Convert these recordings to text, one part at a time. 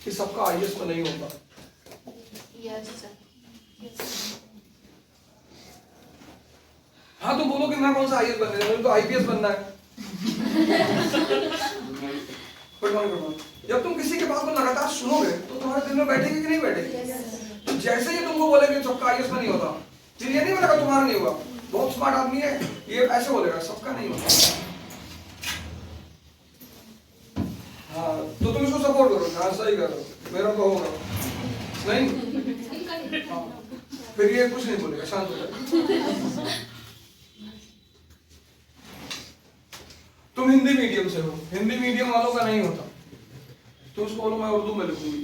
कि सबका आईएएस में नहीं होता। हाँ तुम बोलो कि मैं कौन सा आईएएस बनने मुझे तो आईपीएस बनना है। जब तुम किसी के बात को लगातार सुनोगे तो तुम्हारे दिल में बैठेगी कि नहीं बैठेगी? तो जैसे ही तुमको बोलेगे सबका आईएएस में नहीं होता, फिर ये नहीं बोलेगा तुम्हारा नहीं होगा, बहुत स्मार्ट आदमी है ये ऐसे बोलेगा सबका नहीं होता। हाँ तो तुम इसको सपोर्ट करो, हाँ सही करो, मेरा तो होगा नहीं। हाँ फिर ये कुछ नहीं बोलेगा, शांत हो जाएगा। तुम हिंदी मीडियम से हो, हिंदी मीडियम वालों का नहीं होता। तो उसको बोलो मैं उर्दू में लिखूंगी,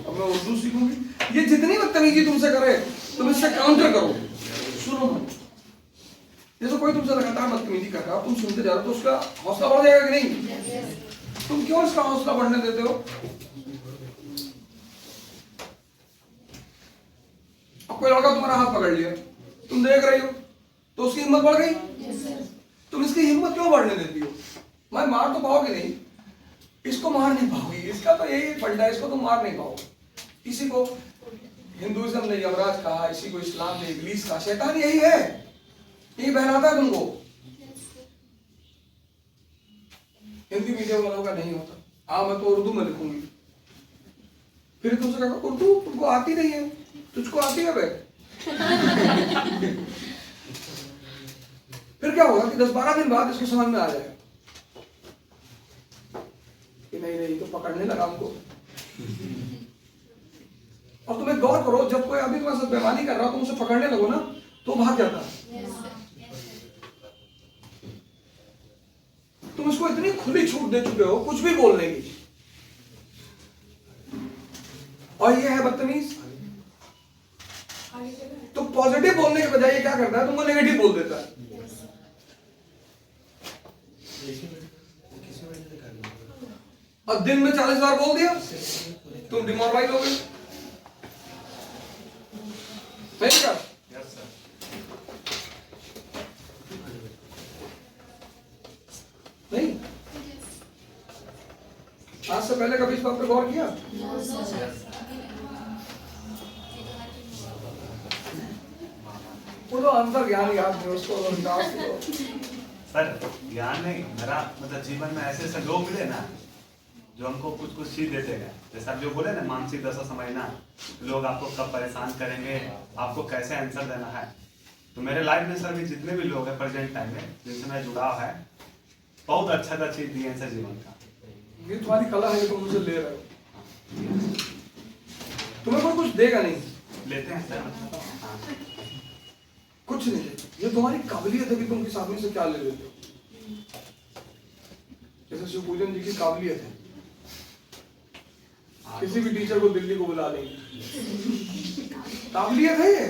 अब मैं उर्दू सीखूंगी। ये जितनी बदतमीजी तुमसे करे तुम इससे काउंटर करो, सुनो मत। जैसे कोई तुमसे लगातार बदतमीजी कर रहा है, तुम सुनते जा रहे हो तो उसका हौसला बढ़ जाएगा कि नहीं? तुम क्यों इसका हौसला बढ़ने देते हो? अब कोई लड़का तुम्हारा हाथ पकड़ लिया, तुम देख रही हो तो उसकी हिम्मत बढ़ गई। तुम इसकी हिम्मत क्यों बढ़ने देती हो? मैं मार तो पाओगे नहीं, इसको मार नहीं पाओगी, इसका तो यही फंडा है, इसको तुम मार नहीं पाओगे। इसी को हिंदुइज्म ने यमराज कहा, इसी को इस्लाम ने इब्लीस कहा, शैतान यही है, यही बहलाता है तुमको। हिंदी मीडियम वालों का नहीं होता। हाँ मैं तो उर्दू में लिखूंगी, फिर तुमसे कहा उर्दू तुमको आती नहीं है, तुझको आती है बे। फिर क्या होगा कि 10-12 दिन बाद इसको समझ में आ जाएगा कि नहीं नहीं तो पकड़ने लगा हमको। और तुम्हें गौर करो, जब कोई आदमी तुम्हारे साथ बेईमानी कर रहा हो तुम उसे पकड़ने लगो ना तो भाग जाता है। तुम उसको इतनी खुली छूट दे चुके हो कुछ भी बोलने की, और ये है बदतमीज। तो पॉजिटिव बोलने के बजाय क्या करता है, तुमको नेगेटिव बोल देता है। और दिन में 40 बार बोल दिया, तुम डिमोरलाइज हो गए। नहीं क्या? नहीं, आज से पहले कभी इस बात पर गौर किया? वो तो अंतर ज्ञान याद नहीं उसको। सर ज्ञान नहीं, मेरा मतलब जीवन में ऐसे ऐसे लोग मिले ना जो हमको कुछ कुछ चीज देते हैं। जैसे आप जो बोले ना मानसिक दशा समझना, लोग आपको कब परेशान करेंगे, आपको कैसे आंसर देना है। तो मेरे लाइफ में सर भी जितने भी लोग हैं प्रेजेंट टाइम में जिनसे मैं जुड़ाव है, बहुत अच्छा चीज दिए हैं सर जीवन का। ये तुम्हारी कला है, तुम मुझसे ले रहे हो, तुम्हें कोई कुछ देगा नहीं। लेते हैं सर, हाँ। कुछ नहीं लेते, ये तुम्हारी काबिलियत है कि तुम किस आदमी से क्या ले लेते हो। जैसे शिवपूजन जी की काबिलियत है, किसी भी टीचर को दिल्ली को बुला लेंगे, काबिलियत है ये।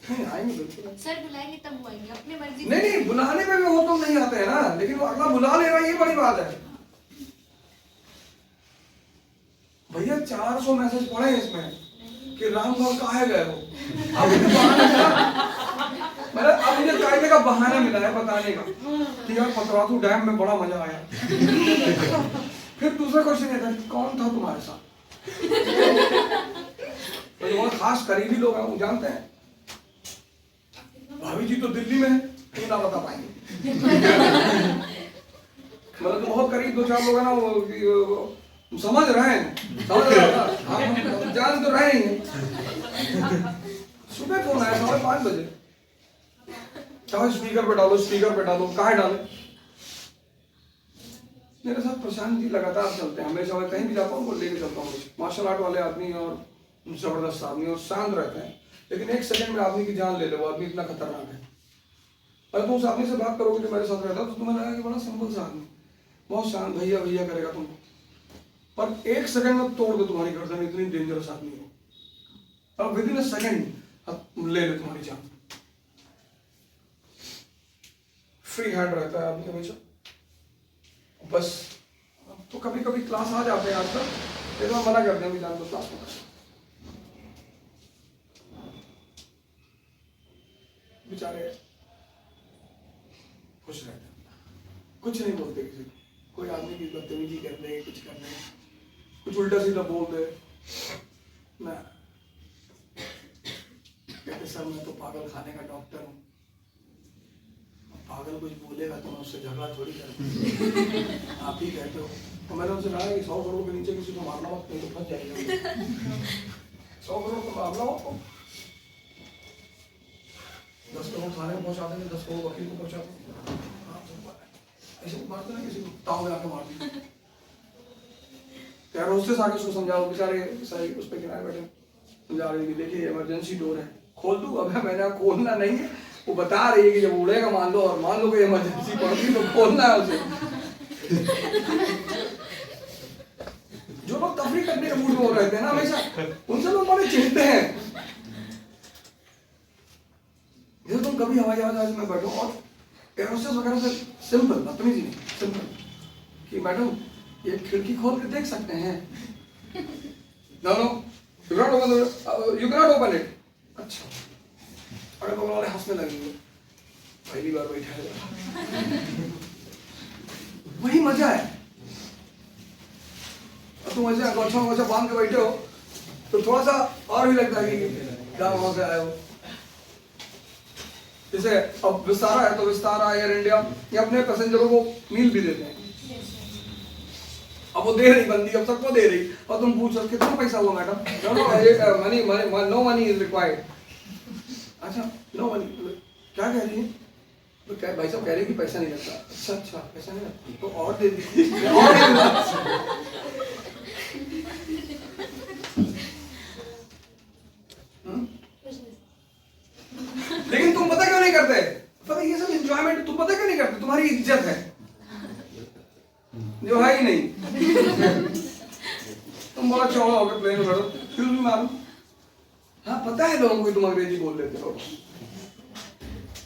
नहीं आएंगे बिल्कुल सर, बुलाएंगे तब वो आएंगे अपनी मर्जी। नहीं नहीं, बुलाने में भी वो तो नहीं आते हैं ना, लेकिन वो अगला बुला ले रहा है, ये बड़ी बात है। भैया 400 मैसेज पढ़े इसमें कि राम भर कहाँ गए हो। अब मुझे बहाना मिला, अब मुझे कायदे का बहाना मिला है बताने का कि यार पतरातू डैम में बड़ा मजा आया। फिर दूसरा क्वेश्चन ये था कौन था तुम्हारे साथ। तो जो बहुत खास करीबी लोग हैं वो जानते हैं, भाभी जी तो दिल्ली में है, क्यों ना बता पाएंगे। मतलब तो बहुत करीब 2-4 लोग हैं ना, वो समझ रहे हैं, समझ रहे हैं, हम जान तो रहे हैं। सुबह फोन आया 5:30 बजे, चाहे स्पीकर पे डालो, स्पीकर पे डालो, कहाँ डाले। मेरे साथ प्रशांत जी लगातार चलते हैं, हमेशा मैं कहीं भी जाता हूँ उनको लेके चलता हूँ। मार्शल आर्ट वाले आदमी और जबरदस्त आदमी और शांत रहते हैं, लेकिन एक सेकंड में आदमी की जान ले ले, वो आदमी इतना खतरनाक है। अगर तुम उस आदमी से बात करोगे जो मेरे साथ रहता है तो तुम्हें लगेगा कि बड़ा सिंपल सा आदमी, बहुत शांत, भैया भैया करेगा तुमको, पर एक सेकंड में तोड़ दो तुम्हारी गर्दन, इतनी डेंजरस आदमी हो। और विद इन अ सेकंड ले ले तुम्हारी जान। फ्री हैंड रहता है आदमी हमेशा। बस तो कभी कभी क्लास आ जाते हैं आजकल, लेकिन हम मना करते हैं जान तो क्लास में। बेचारे खुश रहते हैं, कुछ नहीं बोलते किसी को, कोई आदमी की की बदतमीजी कर दे, कुछ कर दे, कुछ उल्टा सीधा बोल दे ना, कहते सर मैं तो पागल खाने का डॉक्टर हूँ। पागल कुछ बोलेगा तो मैं उससे झगड़ा थोड़ी करूँ, आप ही कहते हो। तो मैंने उनसे कहा कि 100 करोड़ के नीचे किसी को मारना मत, नहीं तो फंस जाएगा। 100 करोड़ को मारना मत, 10 करोड़ थाने में पहुंचा देंगे, 10 करोड़ वकील को पहुंचा देंगे, ऐसे मारते ना किसी को, ताव में आके मार दी। यार उससे आगे उसको समझाओ, बेचारे सही उस पर किनारे बैठे समझा रहे कि देखिए इमरजेंसी डोर है, खोल दूँ। अब मैंने खोलना नहीं है, वो बता रही है कि जब उड़ेगा मान लो, और मान लो कि इमरजेंसी पड़ती तो खोलना है उसे। जो लोग तफरीक करने के मूड में हो रहते हैं ना हमेशा, उनसे लोग बड़े चिढ़ते हैं। जैसे तुम कभी हवाई जहाज में बैठो और एयरोस्टेस वगैरह से सिंपल बदतमीजी नहीं, सिंपल कि मैडम ये खिड़की खोल के देख सकते हैं। No you can not open it. अच्छा, अगर बगल वाले हंसने लगेंगे, पहली बार बैठा है। वही मजा है। और तुम ऐसे अंगोछा बांध के बैठे हो तो थोड़ा सा और भी लगता है कि क्या वहां से आए हो। जैसे अब विस्तारा है तो विस्तारा, एयर इंडिया, ये अपने पैसेंजरों को मील भी देते हैं। अब वो दे रही बंदी, अब सबको दे रही, और तुम पूछ रहे कितना पैसा हुआ madam? No money is required. अच्छा, नो मनी क्या कह रही है? तो क्या भाई साहब कह रहे हैं कि पैसा नहीं लगता। अच्छा अच्छा, पैसा नहीं लगता तो और दे दीजिए। लेकिन तुम पता क्यों नहीं करते? पता ये सब एंजॉयमेंट तुम पता क्यों नहीं करते? तुम्हारी इज्जत है जो है ही नहीं। तुम बड़ा चौड़ा होकर प्लेन में बैठो, क्यों भी मालूम? हाँ पता है लोगों को तुम अंग्रेजी बोल लेते हो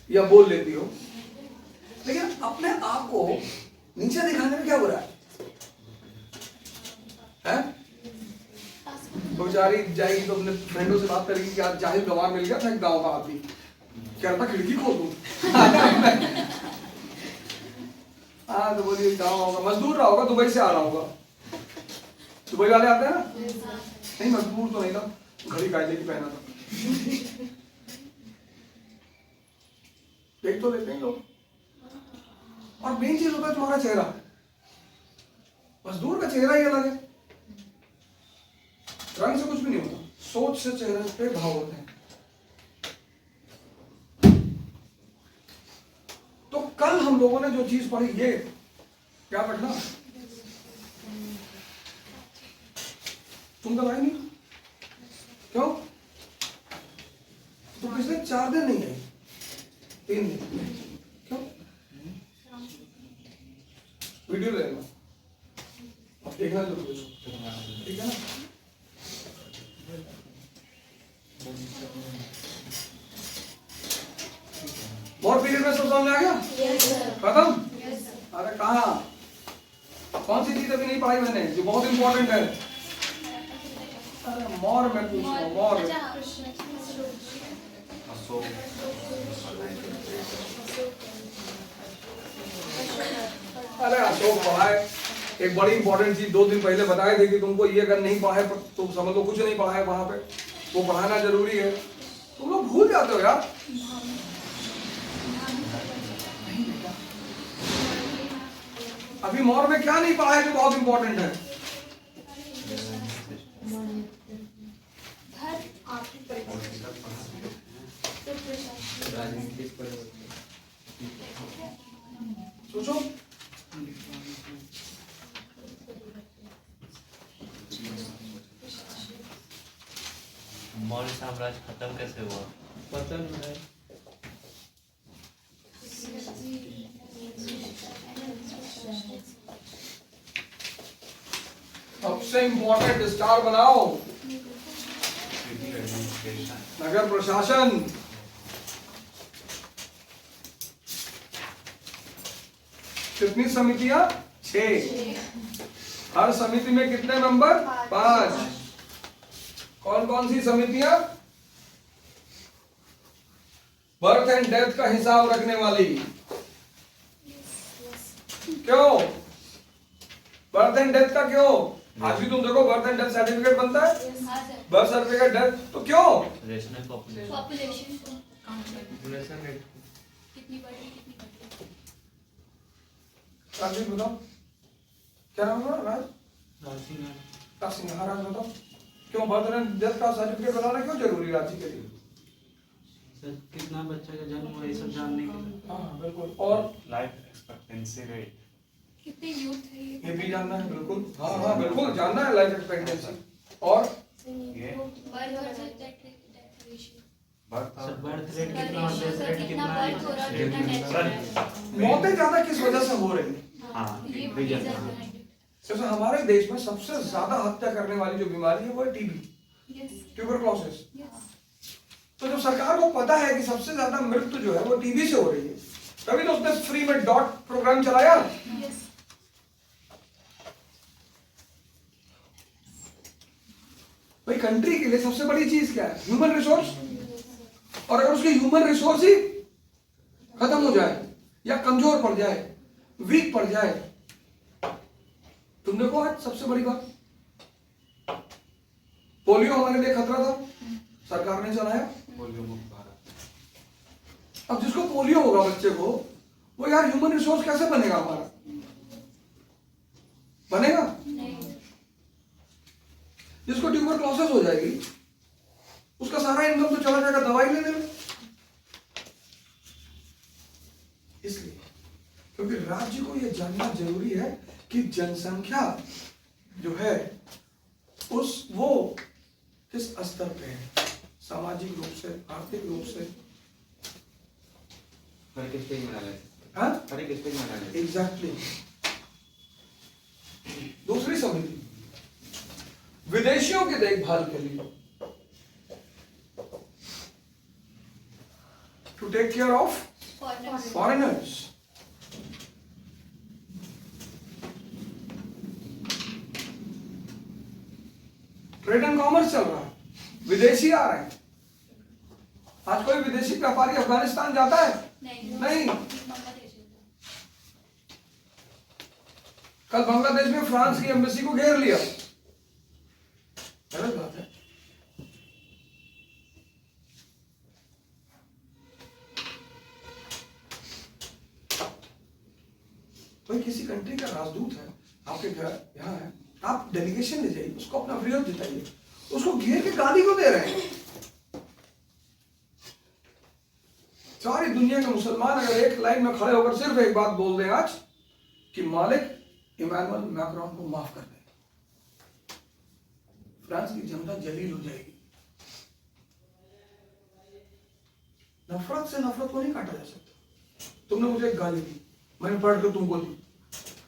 या बोल लेती हो, लेकिन अपने आप को नीचे दिखाने में क्या हो रहा है? बेचारी जाएगी तो अपने फ्रेंडों से बात करेगी कि आज जाहिल गवार मिल गया था एक गांव का आदमी, क्या था खिड़की खोल दूं। हाँ तो बोलिए गाँव होगा, मजदूर रहा होगा, दुबई से आ रहा होगा। दुबई वाले आते हैं ना? नहीं मजदूर तो नहीं था, घड़ी कायदे की पहना था। देख तो लेते हैं लोग। और मेन चीज होता है तुम्हारा चेहरा। मजदूर का चेहरा ही अलग है, रंग से कुछ भी नहीं होता, सोच से चेहरे पे भाव होते हैं। तो कल हम लोगों ने जो चीज पढ़ी, ये क्या पढ़ना? तुम कल आए नहीं क्यों? तो पिछले 4 दिन नहीं है, 3 दिन क्यों? वीडियो ले लेना, अब देखना जरूर, ठीक है ना? और पीरियड में सब समझ आ गया? खत्म? अरे कहाँ? कौन सी चीज अभी नहीं पढ़ाई मैंने जो बहुत इंपॉर्टेंट है? अरे मोर में पूछ रहा हूँ, मोर। अरे अशोक पढ़ाए, एक बड़ी इंपॉर्टेंट चीज 2 दिन पहले बताए थे कि तुमको ये अगर नहीं पढ़ा है तो समझ लो कुछ नहीं पढ़ा है, वहां पे वो पढ़ाना जरूरी है। तुम लोग भूल जाते हो यार। अभी मोर में क्या नहीं पढ़ा है जो बहुत इंपॉर्टेंट है? सोचो। मौर्य साम्राज्य खत्म कैसे हुआ? पतन है। सबसे इंपॉर्टेंट स्टार बनाओ, नगर प्रशासन। कितनी समितियां? 6। हर समिति में कितने मेंबर? 5। कौन कौन सी समितियां? बर्थ एंड डेथ का हिसाब रखने वाली। क्यों? बर्थ एंड डेथ का क्यों? आज भी तुम देखो बर्थ एंड डेथ सर्टिफिकेट बनता है, हाँ सर, बर्थ सर्टिफिकेट डेथ, तो क्यों? रेशनल पॉपुलेशन पॉपुलेशन को काउंट करना, पॉपुलेशन रेट कितनी बढ़ रही कितनी घट रही। राजीव बताओ, क्या नाम है राज? राशि राज हाँ राज बताओ, क्यों बर्थ एंड डेथ का सर्टिफिकेट बनाना क्यों जरूरी है रांची के लिए? सर कितना बच्चे का जन्म हुआ ये सब जानने के लिए। हाँ बिल्कुल, और लाइफ एक्सपेक्टेंसी रेट, कितने यूथ है ये भी जानना है बिल्कुल, हाँ हाँ बिल्कुल जानना है लाइफ एक्सपेक्टेंसी, और ये birth versus death ratio, birth sir और बर्थ रेट कितना और डेथ रेट कितना बर्थ हो रहा है कितना डेथ हो रहा है। मौतें ज्यादा किस वजह से हो रही है? हाँ, ये रीजन, रीजन हाँ। behind it. जैसे हमारे देश में सबसे ज्यादा हत्या करने वाली जो बीमारी है वो है टीबी, Yes, ट्यूबरक्लोसिस। yes. तो जब सरकार को पता है कि सबसे ज्यादा मृत्यु जो है वो टीबी से हो रही है, तभी तो उसने फ्री में डॉट प्रोग्राम चलाया। Yes. भाई कंट्री के लिए सबसे बड़ी चीज क्या है? Human resource. और अगर उसके ह्यूमन रिसोर्स ही खत्म हो जाए या कमजोर पड़ जाए, वीक पड़ जाए, तुम देखो आज सबसे बड़ी बात, पोलियो हमारे लिए खतरा था, सरकार ने चलाया। पोलियो मुक्त भारत। अब जिसको पोलियो होगा बच्चे को, वो यार ह्यूमन रिसोर्स कैसे बनेगा हमारा? बनेगा? नहीं, जिसको ट्यूबरक्लोसिस हो जाएगी, उसका सारा इनकम तो चला जाएगा दवाई लेने में। इसलिए क्योंकि राज्य को यह जानना जरूरी है कि जनसंख्या जो है उस वो किस स्तर पे है, सामाजिक रूप से, आर्थिक रूप से। हर एक स्टेज में डाला है। हाँ हर एक स्टेज में डाला है। एग्जैक्टली। दूसरी समिति विदेशियों की देखभाल के लिए, to take care of foreigners. Foreigners. Trade and commerce चल रहा है, विदेशी आ रहे हैं। आज कोई विदेशी व्यापारी अफगानिस्तान जाता है? नहीं। बांग्लादेश है। कल बांग्लादेश में फ्रांस की एम्बेसी को घेर लिया, गलत बात है। कोई किसी कंट्री का राजदूत है आपके घर यहाँ है, आप डेलीगेशन ले जाइए, उसको अपना विरोध जताइए, उसको घेर के गाली को दे रहे हैं। सारी दुनिया के मुसलमान अगर एक लाइन में खड़े होकर सिर्फ एक बात बोल दें आज कि मालिक इमैनुअल मैक्रोन को माफ कर दे, फ्रांस की जनता जलील हो जाएगी। नफरत से नफरत को नहीं काटा जा सकता। तुमने मुझे एक गाली दी, मैंने पढ़ कर तुमको दी,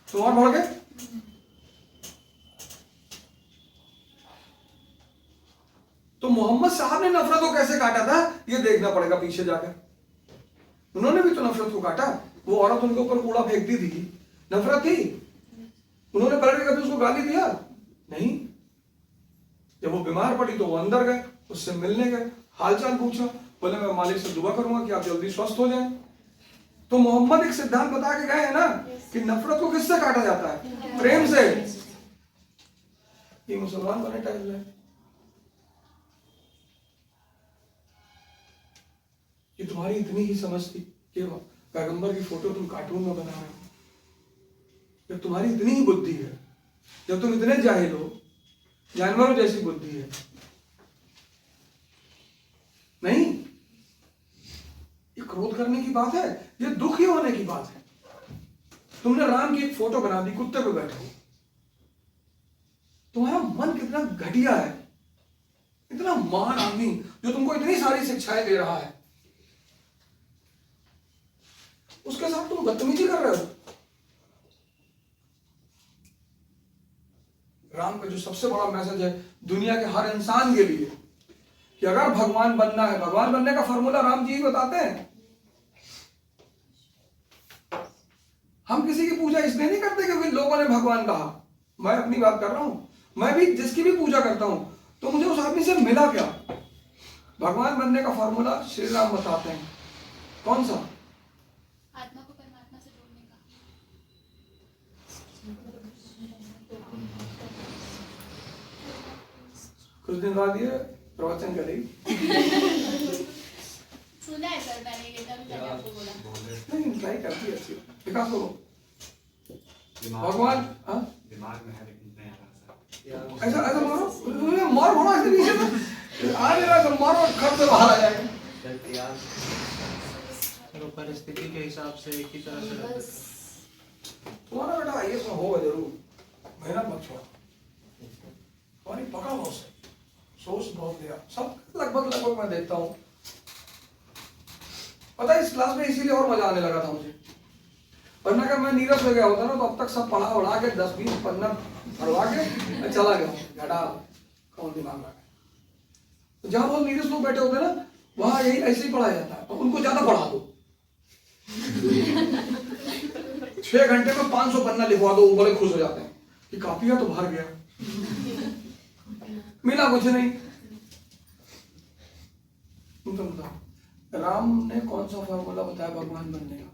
तुम और बढ़ गए। तो मोहम्मद साहब ने नफरत को कैसे काटा था ये देखना पड़ेगा पीछे जाकर। उन्होंने भी तो नफरत को काटा। वो औरत उनके ऊपर कूड़ा फेंकती थी, नफरत थी? उन्होंने पलट के कभी उसको गाली दिया? नहीं। जब वो बीमार पड़ी तो वो अंदर गए, उससे मिलने गए, हालचाल पूछा, बोले मैं मालिक से दुआ करूंगा कि आप जल्दी स्वस्थ हो जाएं। तो मोहम्मद एक सिद्धांत बता के गए हैं ना कि नफरत को किससे काटा जाता है? प्रेम से। ये मुसलमान बने टाइम में कि तुम्हारी इतनी ही समझ थी कि पैगंबर की फोटो तुम कार्टून में बना रहे हो, जब तुम्हारी इतनी ही बुद्धि है, जब तुम इतने जाहिल हो, जानवरों जैसी बुद्धि है। नहीं, ये क्रोध करने की बात है, ये दुखी होने की बात है। तुमने राम की एक फोटो बना दी, कुत्ते पे बैठे हो। तुम्हारा मन कितना घटिया है, इतना महान आदमी जो तुमको इतनी सारी शिक्षाएं दे रहा है, उसके साथ तुम बदतमीजी कर रहे हो। राम का जो सबसे बड़ा मैसेज है दुनिया के हर इंसान के लिए कि अगर भगवान बनना है, भगवान बनने का फॉर्मूला राम जी ही बताते हैं। हम किसी की पूजा इसलिए नहीं करते क्योंकि लोगों ने भगवान कहा। मैं अपनी बात कर रहा हूं, मैं भी जिसकी भी पूजा करता हूं तो मुझे उस आदमी से मिला क्या? भगवान बनने का फॉर्मूला श्री राम बताते हैं। कौन सा? आत्मा को परमात्मा से जोड़ने का। कुछ दिन बाद ये प्रवचन करेगी। सुना है सर मैंने ये तभी मैंने आपको बोला। नहीं ट्राई करती है अच्छी विकास बोलो। दिमाग भगवान हाँ दिमाग में है लेकिन नहीं आ रहा सर। ऐसा ऐसा मारो मारो मारो ऐसे नीचे में आ नहीं रहा तो मारो खट से बाहर आ जाएगा। चलो परिस्थिति के हिसाब से एक ही तरह से रहते थे। तुम्हारा बेटा आईएएस में होगा जरूर, मेहनत मत छोड़ो। तुम्हारी पकड़ बहुत सही, सोच बहुत लिया, सब लगभग लगभग मैं देखता हूँ। पता है इस क्लास में इसीलिए और मजा आने लगा था मुझे, वरना अगर मैं नीरस हो गया होता ना तो अब तक सब पढ़ा उड़ा के 10-20 पन्ना भरवा के मैं चला गया घटा कौन दिमाग लगा। तो जहाँ बहुत नीरस लोग बैठे होते हैं ना वहाँ यही ऐसे ही पढ़ाया जाता है, तो उनको ज्यादा पढ़ा दो। 6 घंटे में 500 पन्ना लिखवा दो, वो बड़े खुश हो जाते हैं कि काफिया तो भर गया, मिला कुछ नहीं। तुम बताओ राम ने कौन सा फॉर्मूला बताया भगवान बनने का?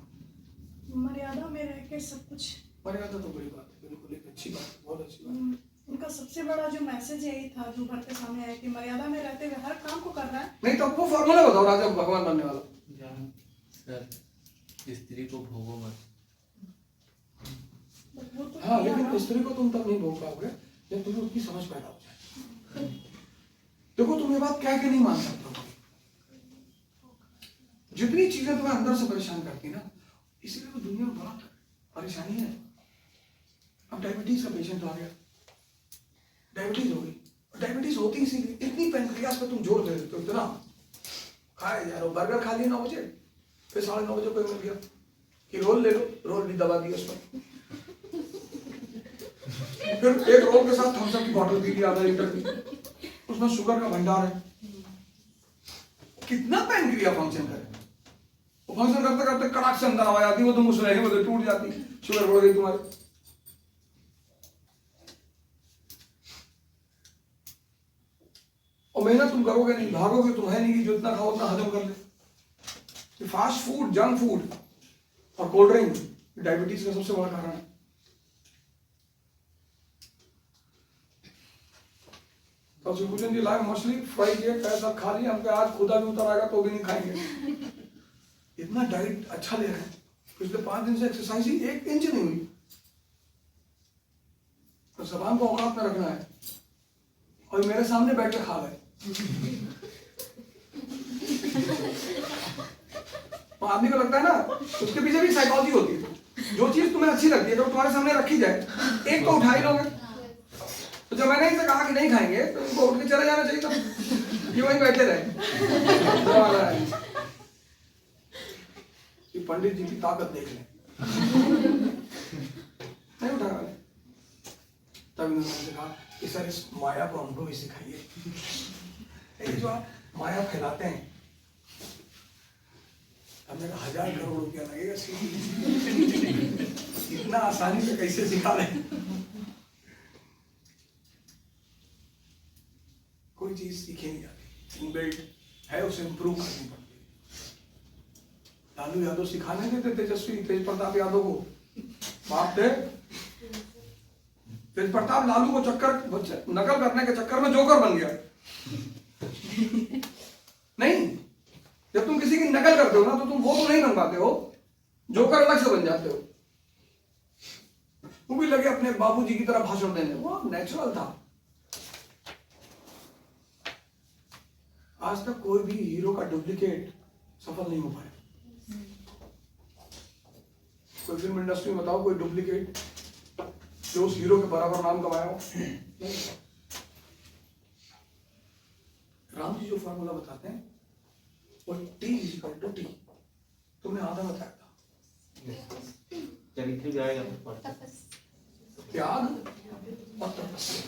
मर्यादा में रह के सब कुछ। मर्यादा तो बड़ी बात है, बिल्कुल एक अच्छी बात है, बहुत अच्छी बात है। उनका सबसे बड़ा जो मैसेज यही था जो भर के सामने आया कि मर्यादा में रहते हुए हर काम को कर रहा है। नहीं तो वो फॉर्मूला बताओ राजा भगवान बनने वाला। ज्ञान सर स्त्री को भोगो मत। वो तो हाँ किया लेकिन ना। स्त्री को तुम तब नहीं भोग पाओगे जब तुम्हें उसकी समझ पैदा हो जाए। देखो तुम ये बात कह के नहीं मान सकते हो। जितनी चीजें तुम्हें अंदर से परेशान करती ना, इसीलिए तो दुनिया में बहुत परेशानी है। अब डायबिटीज का पेशेंट आ गया, डायबिटीज हो गई, डायबिटीज होती इसीलिए इतनी पेनक्रियास पे तुम जोर दे देते हो, इतना खाए जा रहे हो। बर्गर खा लिया 9 बजे, फिर 9:30 बजे कोई मिल गया कि रोल ले लो, रोल भी दबा दिया उस पर, फिर एक रोल के साथ थम्स अप की बॉटल पी लिया आधा लीटर की, उसमें शुगर का भंडार है। कितना पेनक्रिया फंक्शन करे, वो फंक्शन करते करते कड़ाक से अंदर आवाज आती, वो तुम उसमें वो टूट जाती, शुगर बढ़ गई तुम्हारी। और मेहनत तुम करोगे नहीं, भागोगे तुम, है नहीं कि जितना खाओ उतना हजम कर ले। फास्ट फूड, जंक फूड और कोल्ड ड्रिंक डायबिटीज का सबसे बड़ा कारण है। तो शिवभूषण जी लाए मछली फ्राई किए, कैसा खा लिया, हमको आज खुदा भी उतर आएगा तो भी नहीं खाएंगे। इतना डाइट अच्छा ले रहे हैं, पिछले 5 दिन से एक्सरसाइज ही 1 इंच नहीं हुई। तो जबान को औकात में रखना है, और मेरे सामने बैठ के खा गए। तो आदमी को लगता है ना, उसके पीछे भी साइकोलॉजी होती है। जो चीज तुम्हें अच्छी लगती है, जब तुम्हारे सामने रखी जाए, एक तो उठा ही लोगे। तो जब मैंने इनसे कहा कि नहीं खाएंगे, तो इनको उठ के चले जाना चाहिए था, ये वहीं बैठे रहे। कि पंडित जी की ताकत देख लें, नहीं उठा मैंने। तब इन्होंने कहा कि सर इस माया को हमको भी सिखाइए। ये जो आप माया फैलाते हैं, हमने कहा 1000 करोड़ रुपया लगेगा, इतना आसानी से कैसे सिखा रहे। कोई चीज सीखे नहीं जाती, इनबिल्ट है, उसे इंप्रूव करनी पड़ती है। लालू यादव सिखाने देते तेजस्वी तेज प्रताप यादव को, बाप थे। तेज प्रताप लालू को नकल करने के चक्कर में जोकर बन गया। नहीं, जब तुम किसी की नकल करते हो ना, तो तुम वो तो नहीं बन पाते हो, जोकर अलग से बन जाते हो। वो भी लगे अपने बाबूजी की तरह भाषण देने, वो नेचुरल था। आज तक कोई भी हीरो का डुप्लीकेट सफल नहीं हो पाया। कोई फिल्म इंडस्ट्री में बताओ कोई डुप्लीकेट जो उस हीरो के बराबर नाम कमाया हो। राम जी जो फॉर्मूला बताते हैं वो T=T, तुमने आधा बताया था। चरित्र भी आएगा तो पढ़ते। त्याग और तपस्या।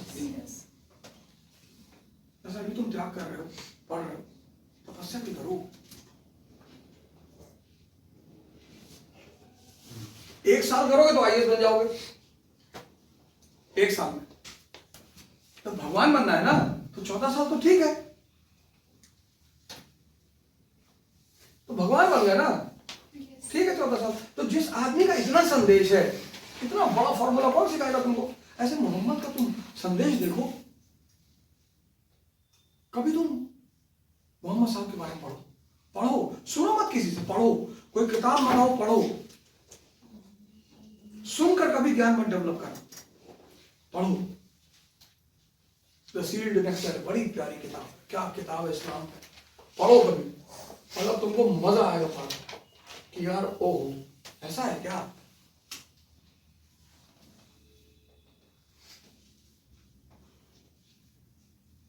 जैसा अभी तुम त्याग कर रहे हो, पढ़ रहे हो, तपस्या भी करो। 1 साल करोगे तो आईएएस बन जाओगे, 1 साल में। तो भगवान बनना है ना, तो 14 साल तो ठीक है, तो भगवान बन गया ना, ठीक है 14 साल। तो जिस आदमी का इतना संदेश है, इतना बड़ा फॉर्मूला कौन सिखाएगा तुमको? ऐसे मोहम्मद का तुम संदेश देखो, कभी तुम मोहम्मद साहब के बारे में पढ़ो, पढ़ो, सुनो मत किसी से, पढ़ो, कोई किताब मंगाओ पढ़ो, सुनकर कभी ज्ञान मत डेवलप करो, पढ़ो। द सील्ड नेक्टर, बड़ी प्यारी किताब, क्या किताब है इस्लाम में, पढ़ो कभी, मतलब तुमको मजा आएगा पढ़ कि यार ओह ऐसा है क्या।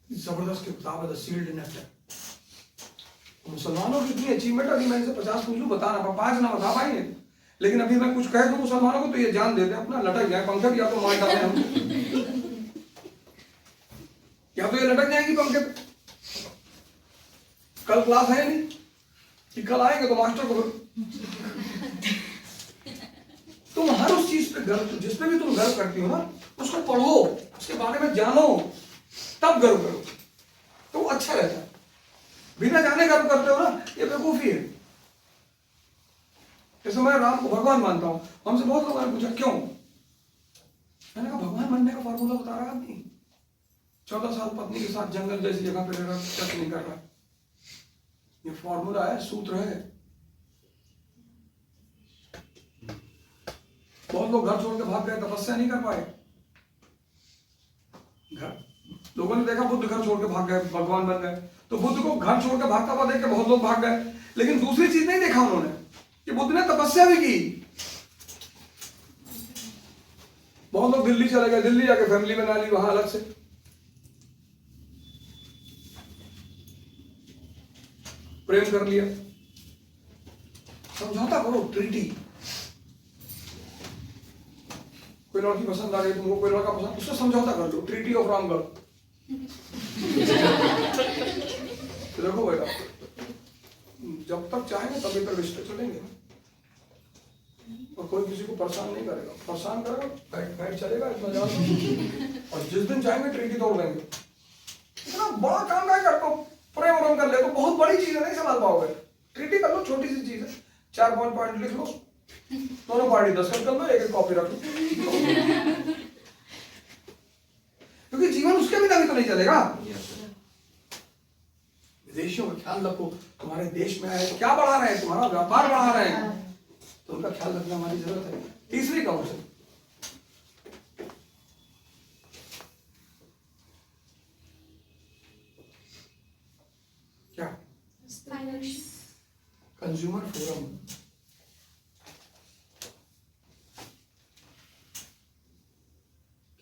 जबरदस्त किताब है द सील्ड नेक्टर। मुसलमानों की इतनी अचीवमेंट, अभी मैं इनसे 50 पूछ लूं बता ना, 5 ना बता पाएंगे, लेकिन अभी मैं कुछ कह दूं मुसलमानों को तो ये जान देते अपना लटक जाए, पंखे या तो मार डालें हम, या तो ये लटक जाएंगी पंखे पे। कल क्लास है नहीं कि कल आएंगे तो मास्टर को तुम हर उस चीज पे गर्व, जिस पे भी तुम गर्व करती हो ना उसको पढ़ो, उसके बारे में जानो, तब गर्व करो तो वो अच्छा रहता है। बिना जाने गर्व करते हो ना, ये बेवकूफी है। जैसे मैं राम को भगवान मानता हूं, हमसे बहुत लोगों ने पूछा क्यों, मैंने कहा भगवान मानने का फॉर्मूला बता रहा नहीं, 14 साल पत्नी के साथ जंगल जैसी जगह पे रह टच नहीं कर रहा, ये फॉर्मूला है, सूत्र है। बहुत लोग घर छोड़ के भाग गए, तपस्या नहीं कर पाए। घर लोगों ने देखा बुद्ध घर छोड़ के भाग गए, भगवान बन गए, तो बुद्ध को घर छोड़ के भागता हुआ देख के बहुत लोग भाग गए, लेकिन दूसरी चीज नहीं देखा उन्होंने कि बुद्ध ने तपस्या भी की। बहुत लोग दिल्ली चले गए, दिल्ली जाके फैमिली बना ली वहां अलग से, प्रेम कर लिया, समझौता करो, ट्रीटी। कोई लड़की पसंद आ गई तुमको, कोई लड़का पसंद, उससे समझौता कर लो, ट्रीटी ऑफ रामगढ़। देखो बेटा, जब तक चाहेंगे तभी तक रिश्ते चलेंगे, और कोई किसी को परेशान नहीं करेगा, परेशान करेगा बैठ चलेगा, इतना जान लो। और जिस दिन चाहेंगे ट्रीटी तोड़ देंगे। इतना बड़ा काम क्या करते हो, प्रेम वरेम कर ले तो बहुत बड़ी चीज है, नहीं संभाल पाओगे। ट्रीटी कर लो, छोटी सी चीज है, 4 पॉइंट लिख लो, दोनों पार्टी दस्तखत कर लो, एक कॉपी रख लो, क्योंकि जीवन उसके बिना भी तो नहीं चलेगा। विदेशियों का ख्याल रखो, तुम्हारे देश में आए क्या बढ़ा रहे हैं, तुम्हारा व्यापार बढ़ा रहे हैं, तो उनका ख्याल रखना हमारी जरूरत है। तीसरी काउंसिल, क्या, कंज्यूमर फोरम।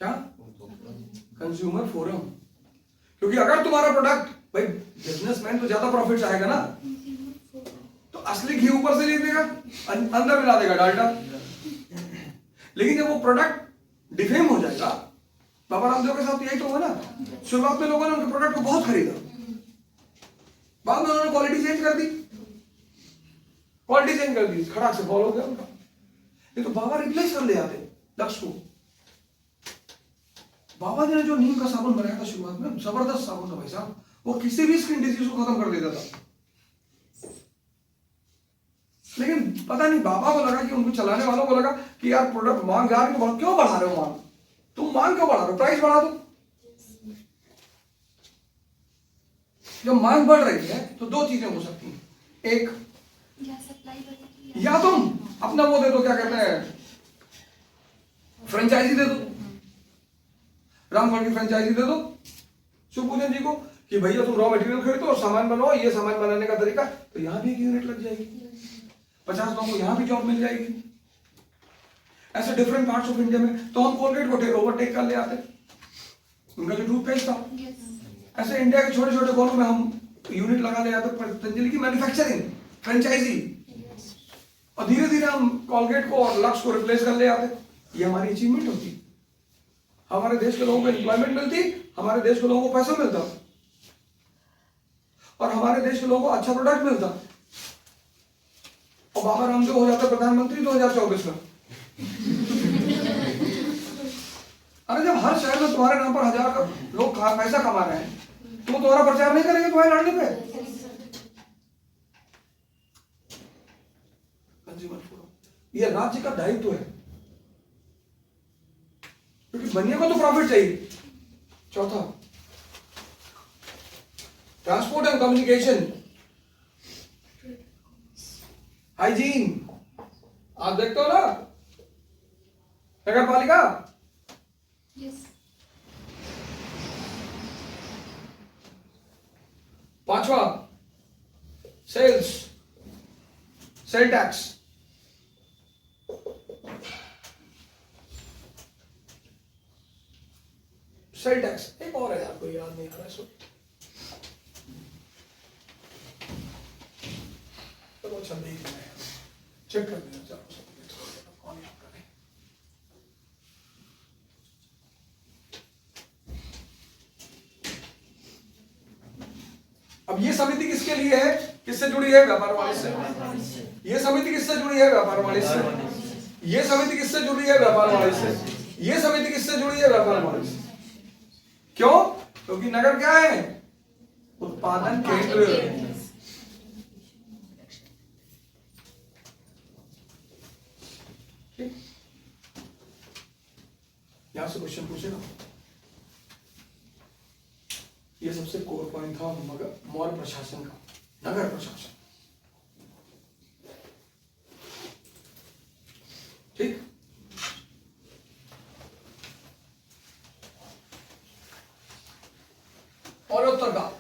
क्या, कंज्यूमर फोरम, क्योंकि अगर तुम्हारा प्रोडक्ट, भाई बिजनेसमैन तो ज्यादा प्रॉफिट चाहेगा ना, तो असली घी ऊपर से ले देगा, अंदर मिला देगा डालडा। लेकिन जब वो प्रोडक्ट डिफेम हो जाएगा, बाबा रामदेव के साथ यही तो हुआ ना, शुरुआत में लोगों ने उनके प्रोडक्ट को बहुत खरीदा, बाद में उन्होंने क्वालिटी चेंज कर दी, क्वालिटी चेंज कर दी, खड़ाक से फॉलो हो गया उनका। ये तो बाबा रिप्लेस कर ले आते लक्ष्य को। बाबा जी ने जो नीम का साबुन बनाया था शुरुआत में, जबरदस्त साबुन था भाई साहब, वो किसी भी स्किन डिजीज को खत्म कर देता था। लेकिन पता नहीं बाबा को लगा कि उनको चलाने वालों को लगा कि यार प्रोडक्ट मांग जा रही है, तो क्यों बढ़ा रहे हो मांग, तुम मांग क्यों बढ़ा रहे हो, प्राइस बढ़ा दो। जब मांग बढ़ रही है तो 2 चीजें हो सकती हैं, एक या तुम अपना वो दे दो, क्या कहते हैं, फ्रेंचाइजी दे दो, रामगढ़ की फ्रेंचाइजी दे दो शिवपूजन जी को कि भैया तुम रॉ मटेरियल खरीदो और सामान बनाओ, ये सामान बनाने का तरीका, तो यहां भी एक यूनिट लग जाएगी, 50 लोगों को यहां भी जॉब मिल जाएगी। ऐसे डिफरेंट पार्ट्स ऑफ इंडिया में तो हम कोलगेट को ओवरटेक कर ले आते, उनका जो टूथपेस्ट था। ऐसे इंडिया के छोटे छोटे कोनों में हम यूनिट लगा ले आते, पतंजलि की मैन्युफैक्चरिंग फ्रेंचाइजी, और धीरे धीरे हम कोलगेट को और लक्स को रिप्लेस कर ले आते। ये हमारी अचीवमेंट होती, हमारे देश के लोगों को एम्प्लॉयमेंट मिलती, हमारे देश के लोगों को पैसा मिलता, और हमारे देश के लोगों को अच्छा प्रोडक्ट मिलता, और बाबा रामदेव हो जाता प्रधानमंत्री 2024 में। अरे जब हर शहर में तुम्हारे नाम पर 1000 लोग पैसा कमा रहे हैं, तो वो तुम्हारा प्रचार नहीं करेंगे तुम्हारे लड़ने पे। कंज्यूमर फोरम ये राज्य का दायित्व है, क्योंकि बनिया को तो प्रॉफिट चाहिए। चौथा, ट्रांसपोर्ट एंड कम्युनिकेशन, हाइजीन, आप देखते हो ना नगर पालिका, यस। 5वां sales, sale tax, sale tax. एक और है यार, कोई याद नहीं आ रहा है इसको। चलो अच्छा देख रहे हैं, चेक कर देना। चलो कौन याद करे। अब ये समिति किसके लिए है, किससे जुड़ी है, व्यापार वाणिज्य से। ये समिति किससे जुड़ी है, व्यापार वाणिज्य से। ये समिति किससे जुड़ी है, व्यापार वाणिज्य से। ये समिति किससे जुड़ी है, व्यापार वाणिज्य से। क्यों? क्योंकि नगर क्या है, उत्पादन केंद्र। ठीक, यहां से क्वेश्चन पूछेगा। ये सबसे कोर पॉइंट था मौर्य प्रशासन का, नगर प्रशासन। ठीक, और उत्तर का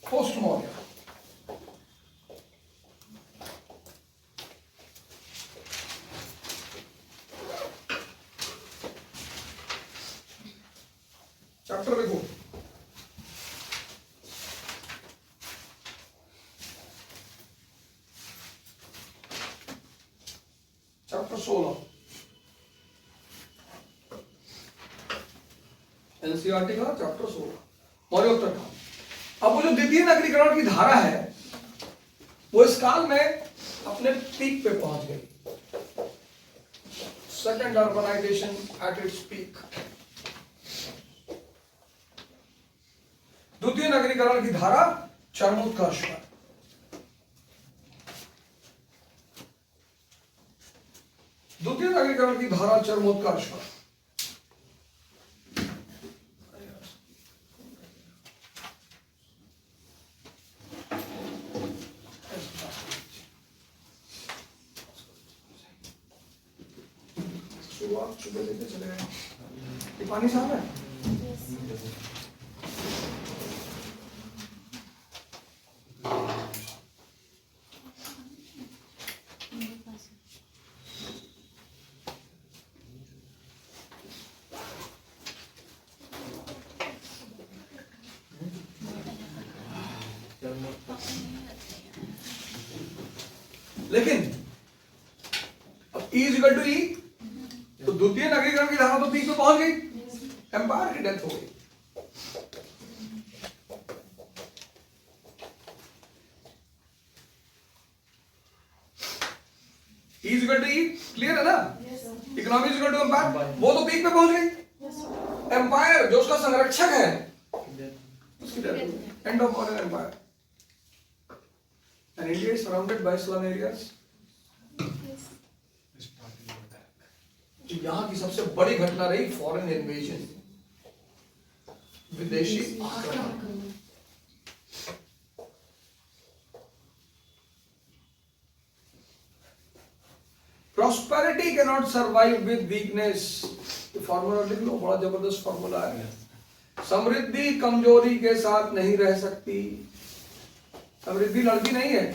पोस्ट मौर्य। चैप्टर देखो, चैप्टर 16 एनसीईआरटी का चैप्टर 16 मौर्योत्तर काल। अब वो जो द्वितीय नगरीकरण की धारा है वो इस काल में अपने पीक पे पहुंच गई। Second urbanization at its peak. द्वितीय नगरीकरण की धारा चरमोत्कर्ष पर। द्वितीय नगरीकरण की धारा चरमोत्कर्ष पर। शुरुआत सुबह लेके चले गए। ये पानी साफ है? लेकिन अब E is equal to E, तो द्वितीय नगरीकरण की धारा तो पीक पे पहुंच गई, एम्पायर की डेथ हो गई। E is equal to E, clear है ना? Economy is equal to empire, वो तो पीक पे पहुंच गई। एम्पायर जो उसका संरक्षक है उसकी डेथ हो गई, end of modern empire. And India is surrounded by slum areas. यहाँ की सबसे बड़ी घटना रही फॉरेन इन्वेजन, विदेशी आक्रमण। Prosperity cannot survive with weakness. ये फॉर्मूला लिख लो, बड़ा जबरदस्त फॉर्मूला है। समृद्धि कमजोरी के साथ नहीं रह सकती। समृद्धि लड़की नहीं है,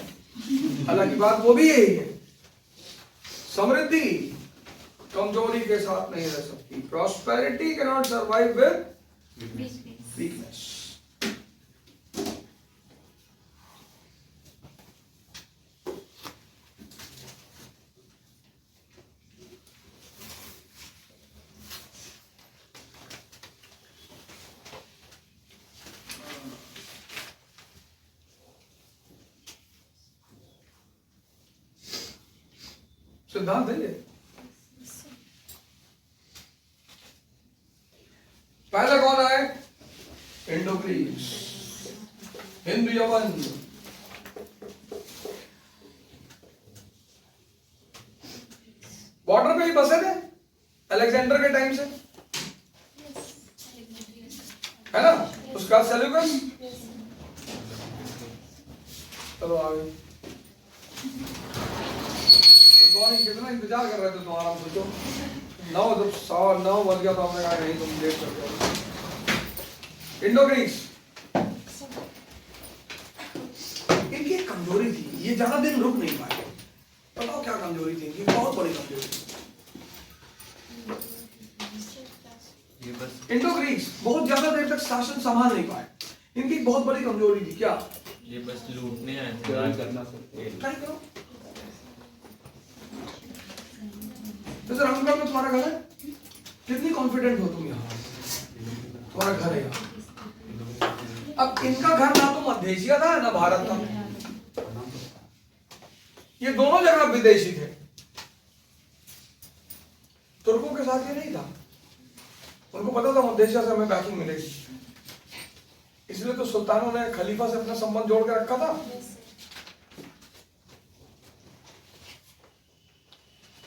हालांकि बात वो भी यही है। समृद्धि कमजोरी के साथ नहीं रह सकती। Prosperity can not survive with weakness. सिद्धांत है ये। पहला कौन है? इंडो ग्रीस, हिंदू यवन, बॉर्डर पे ही बसे थे अलेक्जेंडर के टाइम से, है ना? उसके बाद सेल्यूकस। चलो आगे। गुड मॉर्निंग, कितना इंतजार कर रहे थे तुम्हारा? सोचो 9 बज गया तो हमने कहा नहीं तुम लेट कर गए। इंडो ग्रीस, इनकी एक कमजोरी थी, ये ज्यादा दिन रुक नहीं पाए। बताओ क्या कमजोरी थी इनकी? बहुत बड़ी कमजोरी थी। ये बस इंडो ग्रीस बहुत ज्यादा देर तक शासन संभाल नहीं पाए। इनकी बहुत बड़ी कमजोरी थी। क्या? ये बस लूटने आए थे, राज करना क्या करो? जैसे रामगढ़ में तुम्हारा घर है, कितनी कॉन्फिडेंट हो तुम यहाँ? तुम्हारा घर है यहाँ। अब इनका घर ना तो मध्य एशिया था ना भारत था, ये दोनों जगह विदेशी थे। तुर्कों के साथ ये नहीं था, उनको पता था मध्य एशिया से हमें बैकिंग मिलेगी, इसलिए तो सुल्तानों ने खलीफा से अपना संबंध जोड़ के रखा था।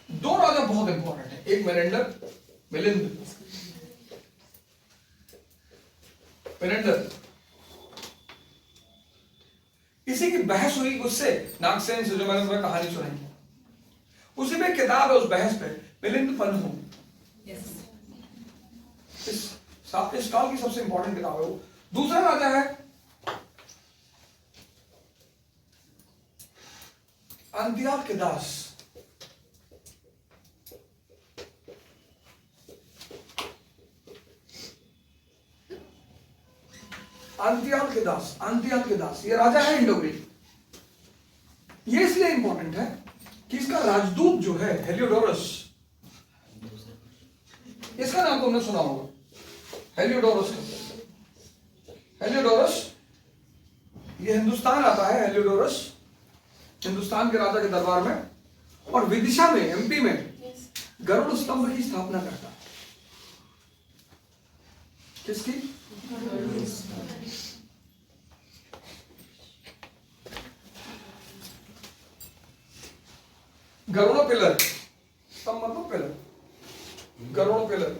दो राजा बहुत इंपॉर्टेंट है, एक मेरेंडर, मिलिंद। मेरेंडर, इसी की बहस हुई उससे, नागसेन से, जो मैंने तुम्हें कहानी सुनाई, उसी में किताब है उस बहस पे, मिलिंद पन्हू। इस काल की सबसे इंपॉर्टेंट किताब है वो। दूसरा राजा है अंत्योखिदास। अंत्योखिदास ये राजा है इंडो ग्रीक। ये इसलिए इंपॉर्टेंट है कि इसका राजदूत जो है हेलियोडोरस, इसका नाम तुमने सुना होगा, हेलियोडोरस। हेलियोडोरस ये हिंदुस्तान आता है, हेलियोडोरस हिंदुस्तान के राजा के दरबार में, और विदिशा में, एमपी में गरुड़ स्तंभ की स्थापना करता है। किसकी? गरुड़ पिलर, स्तंभ मतलब पिलर, गरुड़ पिलर।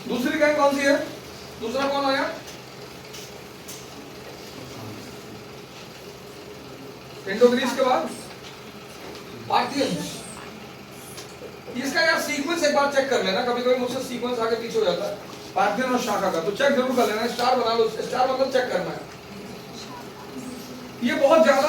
दूसरी गैंग कौन सी है? दूसरा कौन आया? इंडो ग्रीस के बाद पार्थियंस। इसका यार सीक्वेंस एक बार चेक कर लेना, कभी कभी मुझसे सीक्वेंस आगे पीछे हो जाता है पार्थियन और शाका का, तो चेक जरूर कर लेना। स्टार बना लो, स्टार मतलब चेक करना है। ये बहुत ज्यादा